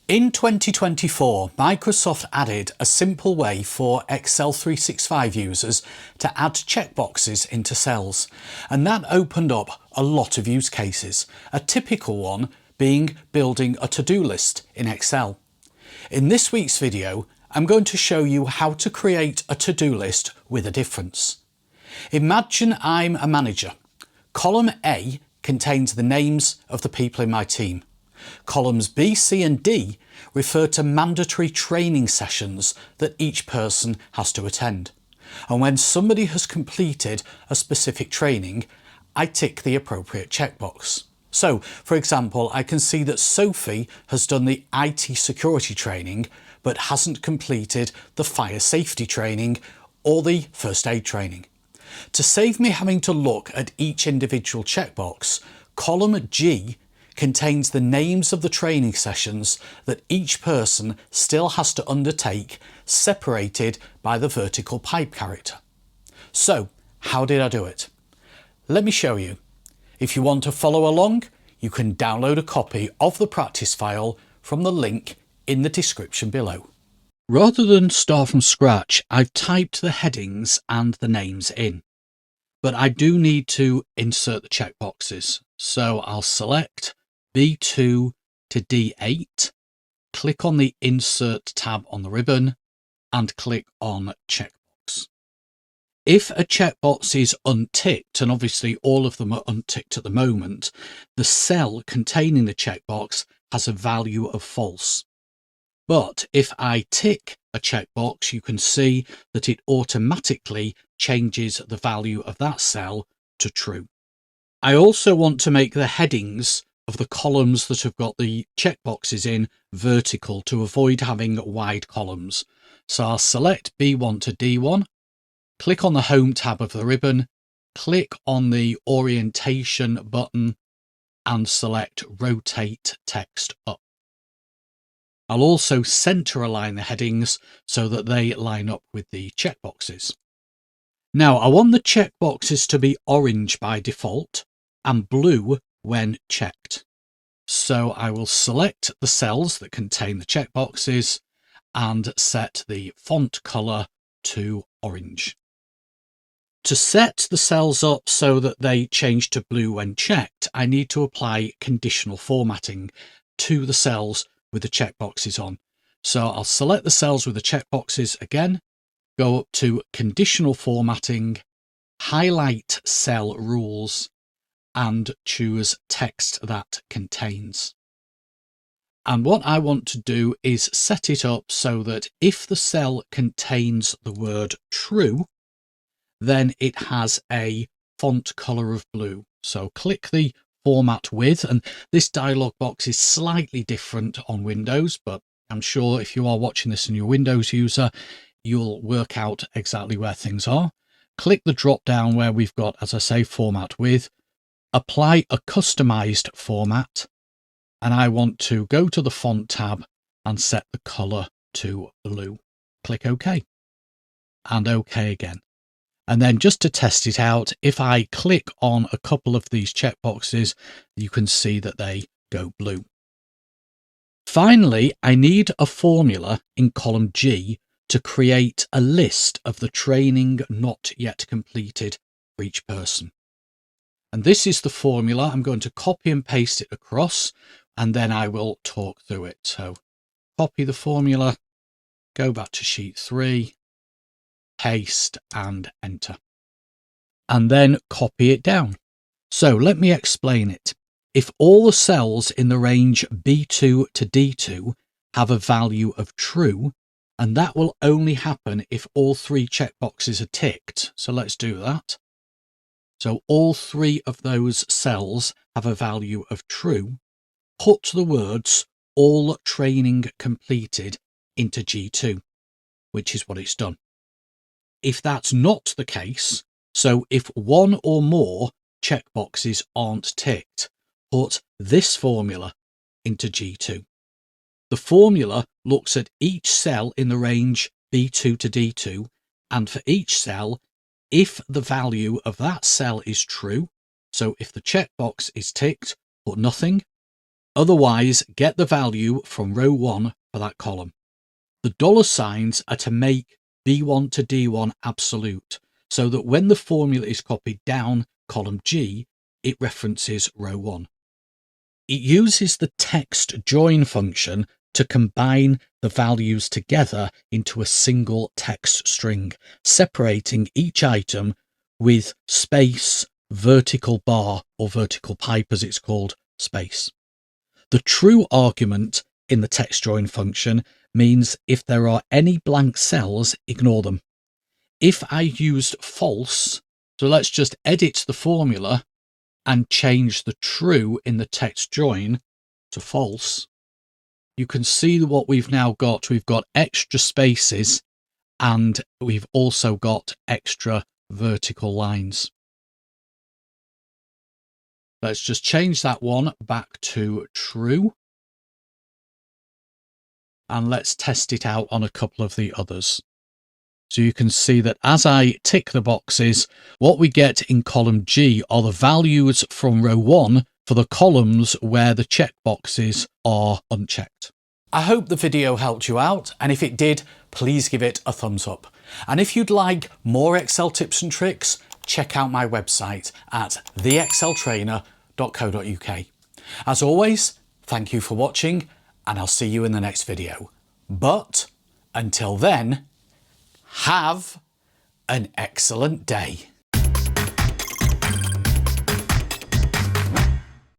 In 2024, Microsoft added a simple way for Excel 365 users to add checkboxes into cells, and that opened up a lot of use cases, a typical one being building a to-do list in Excel. In this week's video, I'm going to show you how to create a to-do list with a difference. Imagine I'm a manager. Column A contains the names of the people in my team. Columns B, C and D refer to mandatory training sessions that each person has to attend. And when somebody has completed a specific training, I tick the appropriate checkbox. So, for example, I can see that Sophie has done the IT security training but hasn't completed the fire safety training or the first aid training. To save me having to look at each individual checkbox, column G contains the names of the training sessions that each person still has to undertake, separated by the vertical pipe character. So, how did I do it? Let me show you. If you want to follow along, you can download a copy of the practice file from the link in the description below. Rather than start from scratch, I've typed the headings and the names in. But I do need to insert the checkboxes. So I'll select B2 to D8, click on the Insert tab on the ribbon and click on Checkbox. If a checkbox is unticked, and obviously all of them are unticked at the moment, the cell containing the checkbox has a value of false. But if I tick a checkbox, you can see that it automatically changes the value of that cell to true. I also want to make the headings of the columns that have got the checkboxes in vertical to avoid having wide columns. So I'll select B1 to D1, click on the Home tab of the ribbon, click on the Orientation button and select Rotate Text Up. I'll also center align the headings so that they line up with the checkboxes. Now I want the checkboxes to be orange by default and blue when checked. So I will select the cells that contain the checkboxes and set the font color to orange. To set the cells up so that they change to blue when checked, I need to apply conditional formatting to the cells with the checkboxes on. So I'll select the cells with the checkboxes again, go up to conditional formatting, highlight cell rules and choose text that contains. And what I want to do is set it up so that if the cell contains the word true, then it has a font color of blue. So click the format with, and this dialog box is slightly different on Windows, but I'm sure if you are watching this and you're a Windows user, you'll work out exactly where things are. Click the drop down where we've got, as I say, format with, apply a customized format, and I want to go to the font tab and set the color to blue. Click OK and OK again. And then just to test it out, if I click on a couple of these checkboxes, you can see that they go blue. Finally, I need a formula in column G to create a list of the training not yet completed for each person. And this is the formula. I'm going to copy and paste it across, and then I will talk through it. So copy the formula, go back to sheet 3, paste and enter, and then copy it down. So let me explain it. If all the cells in the range B2 to D2 have a value of true, and that will only happen if all three checkboxes are ticked. So let's do that. So all three of those cells have a value of true. Put the words all training completed into G2, which is what it's done. If that's not the case, so if one or more checkboxes aren't ticked, put this formula into G2. The formula looks at each cell in the range B2 to D2, and for each cell, if the value of that cell is true, so if the checkbox is ticked, put nothing. Otherwise, get the value from row 1 for that column. The dollar signs are to make B1 to D1 absolute, so that when the formula is copied down column G, it references row 1. It uses the TEXTJOIN function to combine the values together into a single text string, separating each item with space, vertical bar, or vertical pipe as it's called, space. The true argument in the TEXTJOIN function means if there are any blank cells, ignore them. If I used false, so let's just edit the formula and change the true in the TEXTJOIN to false, you can see what we've now got. We've got extra spaces and we've also got extra vertical lines. Let's just change that one back to true. And let's test it out on a couple of the others. So you can see that as I tick the boxes, what we get in column G are the values from row 1 for the columns where the checkboxes are unchecked. I hope the video helped you out, and if it did, please give it a thumbs up. And if you'd like more Excel tips and tricks, check out my website at theexceltrainer.co.uk. As always, thank you for watching, and I'll see you in the next video. But until then, have an excellent day.